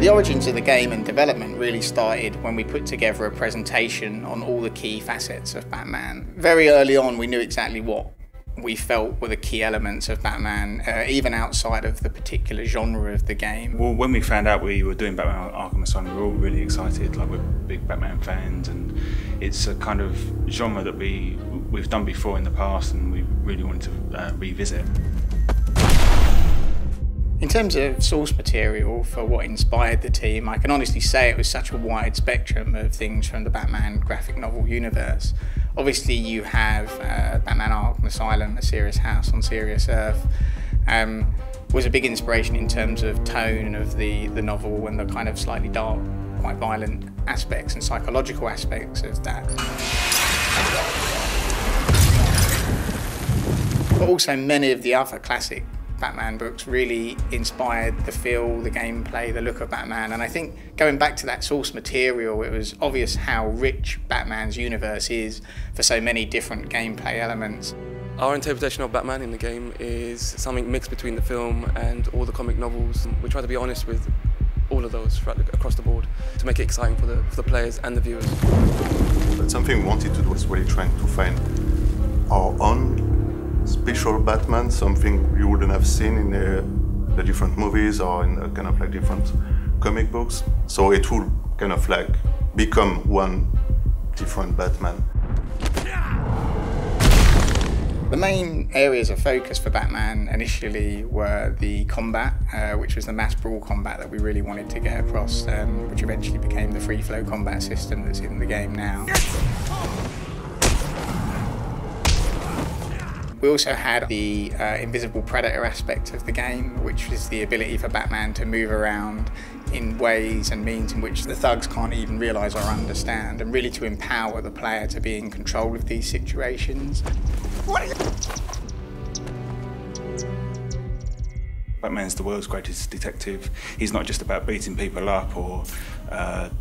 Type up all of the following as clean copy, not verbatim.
The origins of the game and development really started when we put together a presentation on all the key facets of Batman. Very early on we knew exactly what we felt were the key elements of Batman, even outside of the particular genre of the game. Well, when we found out we were doing Batman Arkham Asylum, we were all really excited. Like, we're big Batman fans, and it's a kind of genre that we've done before in the past, and we really wanted to revisit. In terms of source material for what inspired the team, I can honestly say it was such a wide spectrum of things from the Batman graphic novel universe. Obviously you have Batman Arkham Asylum, A Serious House on Serious Earth, was a big inspiration in terms of tone of the novel and the kind of slightly dark, quite violent aspects and psychological aspects of that. But also many of the other classic Batman books really inspired the feel, the gameplay, the look of Batman, and I think going back to that source material, it was obvious how rich Batman's universe is for so many different gameplay elements. Our interpretation of Batman in the game is something mixed between the film and all the comic novels. We try to be honest with all of those across the board to make it exciting for the players and the viewers. But something we wanted to do is really trying to find our own special Batman, something you wouldn't have seen in the different movies or in kind of like different comic books. So it would kind of like become one different Batman. The main areas of focus for Batman initially were the combat, which was the mass brawl combat that we really wanted to get across, which eventually became the free flow combat system that's in the game now. We also had the invisible predator aspect of the game, which is the ability for Batman to move around in ways and means in which the thugs can't even realise or understand, and really to empower the player to be in control of these situations. Batman's the world's greatest detective. He's not just about beating people up or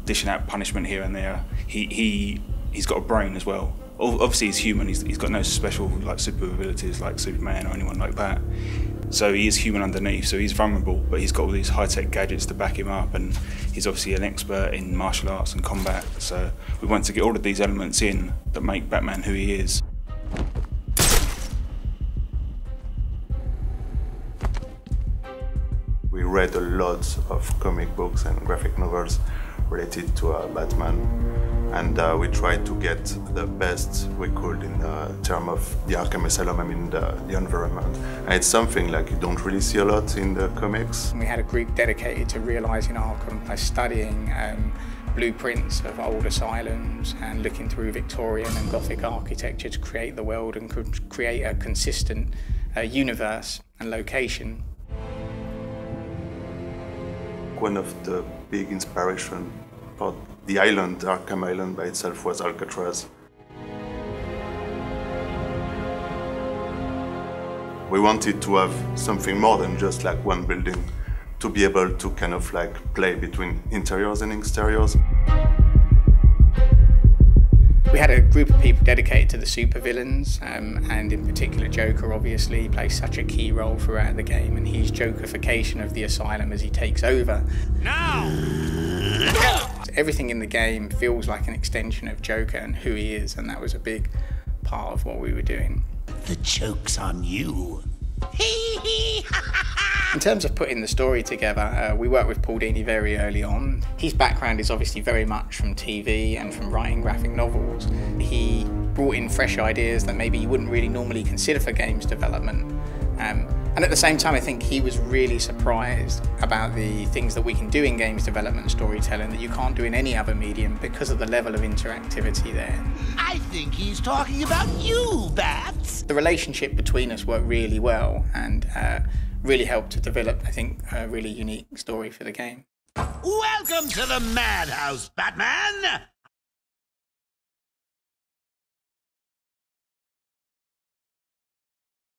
dishing out punishment here and there. He's got a brain as well. Obviously he's human, he's got no special like super abilities like Superman or anyone like that. So he is human underneath, so he's vulnerable, but he's got all these high-tech gadgets to back him up, and he's obviously an expert in martial arts and combat. So we want to get all of these elements in that make Batman who he is. We read a lot of comic books and graphic novels related to Batman, and we tried to get the best we could in terms of the Arkham Asylum, I mean the environment. And it's something like you don't really see a lot in the comics. We had a group dedicated to realising Arkham by studying blueprints of old asylums and looking through Victorian and Gothic architecture to create the world and could create a consistent universe and location. One of the big inspiration for the island, Arkham Island by itself, was Alcatraz. We wanted to have something more than just like one building, to be able to kind of like play between interiors and exteriors. We had a group of people dedicated to the supervillains, and in particular Joker obviously plays such a key role throughout the game, and his Jokerification of the asylum as he takes over. Now! Everything in the game feels like an extension of Joker and who he is, and that was a big part of what we were doing. The joke's on you. In terms of putting the story together, we worked with Paul Dini very early on. His background is obviously very much from TV and from writing graphic novels. He brought in fresh ideas that maybe you wouldn't really normally consider for games development. And at the same time, I think he was really surprised about the things that we can do in games development and storytelling that you can't do in any other medium because of the level of interactivity there. I think he's talking about you, Bats. The relationship between us worked really well and really helped to develop, I think, a really unique story for the game. Welcome to the madhouse, Batman!